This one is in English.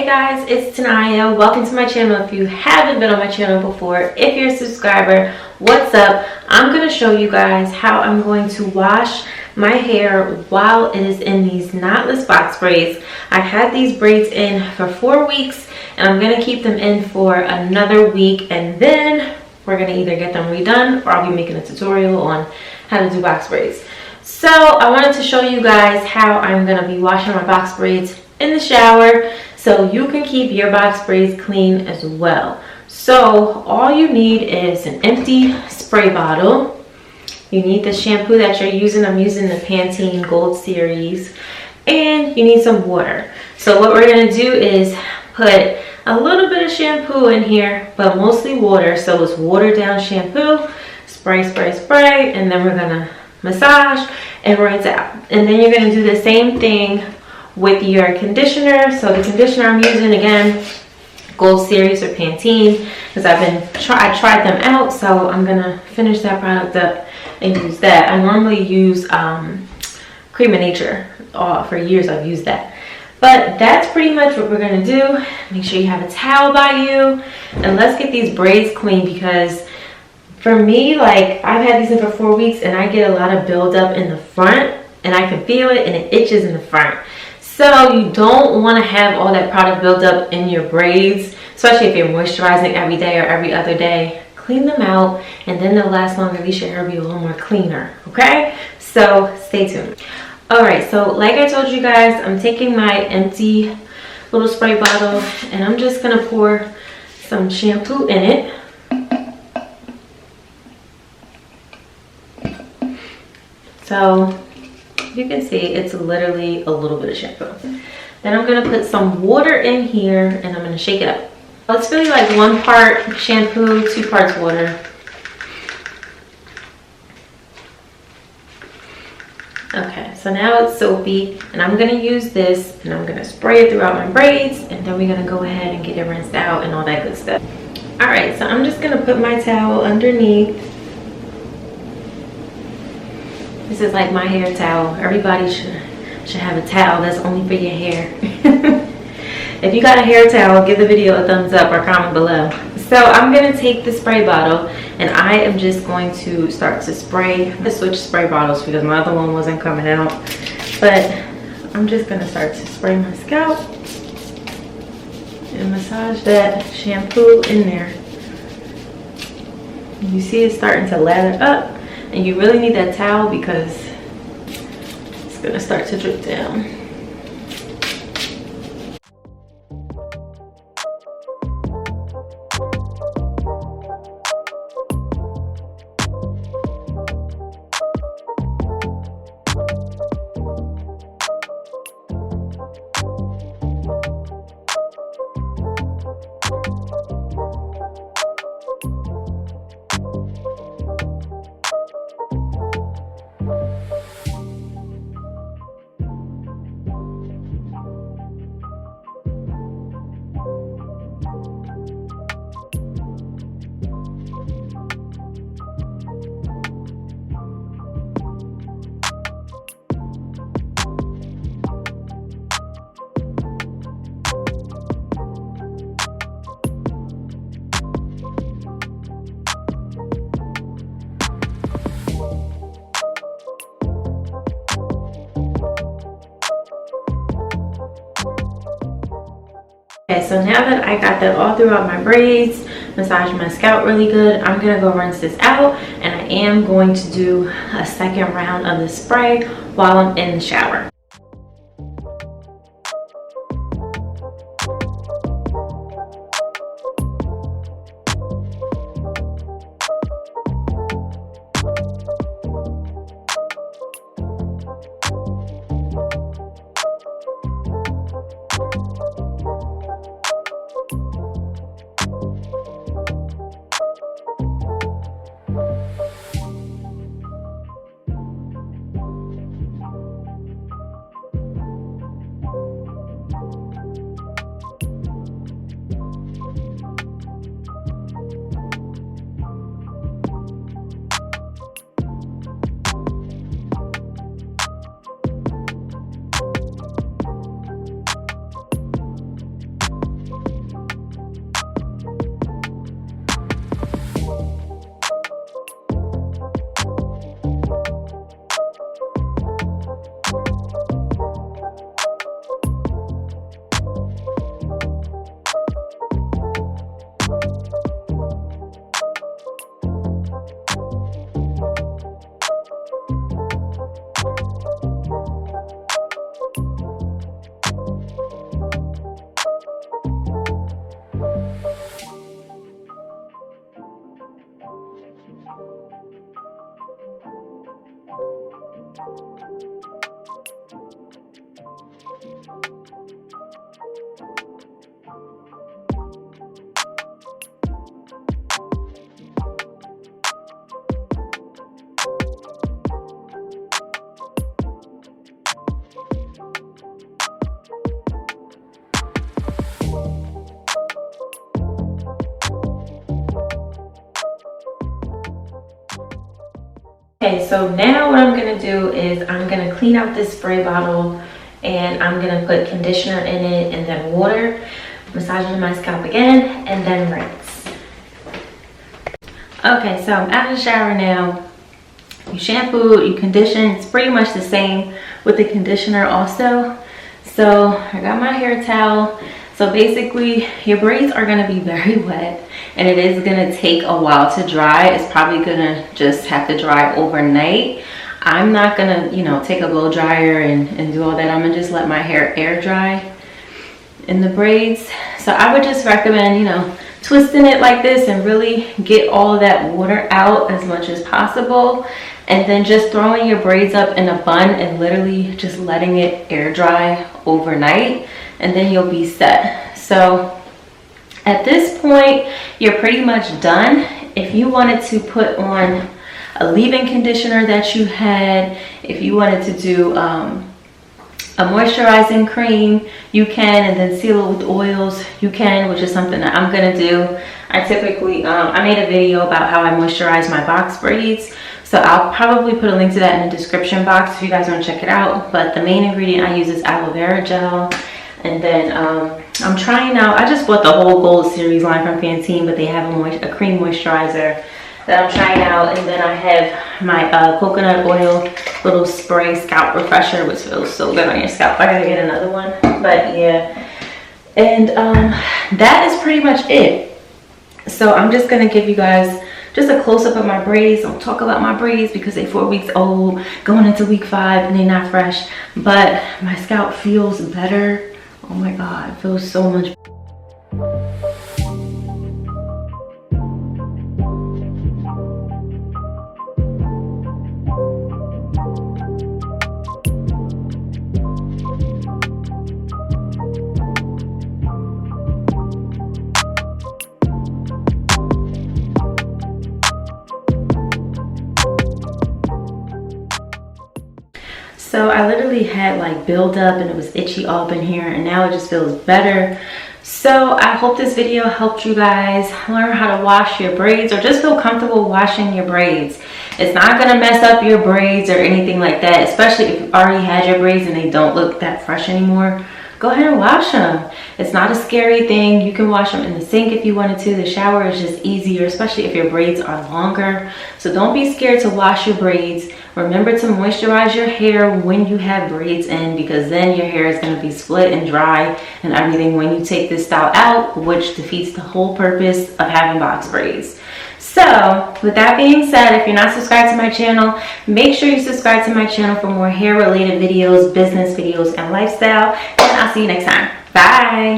guys, it's Tanaya. Welcome to my channel. If you haven't been on my channel before, if you're a subscriber, what's up? I'm going to show you guys how I'm going to wash my hair while it is in these knotless box braids. I had these braids in for 4 weeks and I'm going to keep them in for another week, and then we're going to either get them redone or I'll be making a tutorial on how to do box braids. So I wanted to show you guys how I'm going to be washing my box braids in the shower so you can keep your box braids clean as well. So all you need is an empty spray bottle. You need the shampoo that you're using. I'm using the Pantene Gold Series, and you need some water. So what we're going to do is put a little bit of shampoo in here, but mostly water. So it's watered down shampoo, spray, and then we're going to massage and rinse out. And then you're going to do the same thing with your conditioner. So the conditioner I'm using, again, Gold Series or Pantene, because I tried them out, so I'm gonna finish that product up and use that. I normally use Cream of Nature. For years I've used that. But that's pretty much what we're gonna do. Make sure you have a towel by you, and let's get these braids clean, because for me, like, I've had these in for 4 weeks and I get a lot of buildup in the front, and I can feel it, and it itches in the front. So you don't want to have all that product built up in your braids, especially if you're moisturizing every day or every other day. Clean them out, and then they'll last longer. At least your hair will be a little more cleaner, okay? So stay tuned. Alright, so like I told you guys, I'm taking my empty little spray bottle and I'm just going to pour some shampoo in it. So you can see it's literally a little bit of shampoo. Then I'm going to put some water in here and I'm going to shake it up. It's really like 1 part shampoo, 2 parts water. Okay, so now it's soapy, and I'm going to use this and I'm going to spray it throughout my braids, and then we're going to go ahead and get it rinsed out and all that good stuff. Alright, so I'm just going to put my towel underneath. This is like my hair towel. Everybody should have a towel that's only for your hair. If you got a hair towel, give the video a thumbs up or comment below. So I'm going to take the spray bottle and I am just going to start to spray. I switched spray bottles because my other one wasn't coming out. But I'm just going to start to spray my scalp and massage that shampoo in there. You see it's starting to lather up. And you really need that towel because it's going to start to drip down. Okay, so now that I got that all throughout my braids, massage my scalp really good, I'm going to go rinse this out, and I am going to do a second round of the spray while I'm in the shower. Okay, so now what I'm gonna do is I'm gonna clean out this spray bottle and I'm gonna put conditioner in it and then water, massaging my scalp again, and then rinse. Okay, so I'm out of the shower now. You shampoo, you condition, it's pretty much the same with the conditioner also. So I got my hair towel. So basically your braids are gonna be very wet and it is gonna take a while to dry. It's probably gonna just have to dry overnight. I'm not gonna, you know, take a blow dryer and do all that. I'm gonna just let my hair air dry in the braids. So I would just recommend, you know, twisting it like this and really get all of that water out as much as possible. And then just throwing your braids up in a bun and literally just letting it air dry overnight, and then you'll be set. So at this point, you're pretty much done. If you wanted to put on a leave-in conditioner that you had, if you wanted to do a moisturizing cream, you can, and then seal it with oils, you can, which is something that I'm gonna do. I typically, I made a video about how I moisturize my box braids. So I'll probably put a link to that in the description box if you guys want to check it out. But the main ingredient I use is aloe vera gel. And then I'm trying out, I just bought the whole Gold Series line from Pantene, but they have a cream moisturizer that I'm trying out. And then I have my coconut oil little spray scalp refresher, which feels so good on your scalp. I gotta get another one, but yeah. And that is pretty much it. So I'm just gonna give you guys just a close-up of my braids. Don't talk about my braids because they're 4 weeks old, going into week 5, and they're not fresh. But my scalp feels better. Oh my God, it feels so much better. So I literally had like build up and it was itchy all up in here, and now it just feels better. So I hope this video helped you guys learn how to wash your braids or just feel comfortable washing your braids. It's not gonna mess up your braids or anything like that, especially if you already had your braids and they don't look that fresh anymore. Go ahead and wash them. It's not a scary thing. You can wash them in the sink if you wanted to. The shower is just easier, especially if your braids are longer. So don't be scared to wash your braids. Remember to moisturize your hair when you have braids in, because then your hair is going to be split and dry and everything when you take this style out, which defeats the whole purpose of having box braids. So with that being said, if you're not subscribed to my channel, make sure you subscribe to my channel for more hair related videos, business videos, and lifestyle. And I'll see you next time. Bye.